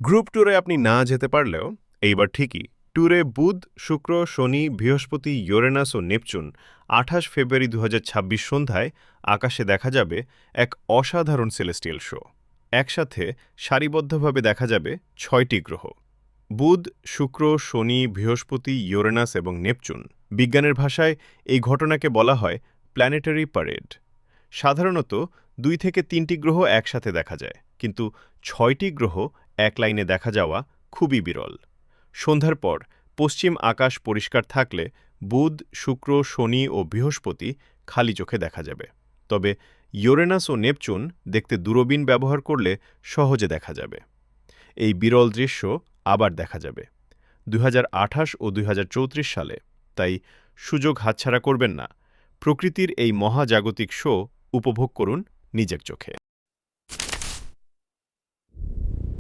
Group ট্যুরে আপনি না যেতে পারলেও এইবার ঠিকই ট্যুরে বুধ, শুক্র, শনি, বৃহস্পতি, ইউরেনাস ও নেপচুন ২৮ ফেব্রুয়ারি ২০২৬ সন্ধ্যায় আকাশে দেখা যাবে এক অসাধারণ সেলেস্টিয়াল শো। একসাথে সারিবদ্ধভাবে দেখা যাবে ৬টি গ্রহ। বুধ, শুক্র, শনি, বৃহস্পতি, ইউরেনাস এবং নেপচুন। বিজ্ঞানের ভাষায় এই ঘটনাকে বলা হয় প্ল্যানেটারি প্যারেড। সাধারণত ২ থেকে ৩টি গ্রহ একসাথে দেখা যায়, কিন্তু ৬টি গ্রহ এক লাইনে দেখা যাওয়া খুবই বিরল। সন্ধ্যার পর পশ্চিম আকাশ পরিষ্কার থাকলে বুধ, শুক্র, শনি ও বৃহস্পতি খালি চোখে দেখা যাবে। তবে ইউরেনাস ও নেপচুন দেখতে দূরবীন ব্যবহার করলে সহজে দেখা যাবে। এই বিরল দৃশ্য আবার দেখা যাবে ২০২৮ ও ২০৩৪ সালে। তাই সুযোগ হাতছাড়া করবেন না। প্রকৃতির এই মহাজাগতিক শো উপভোগ করুন নিজের চোখে।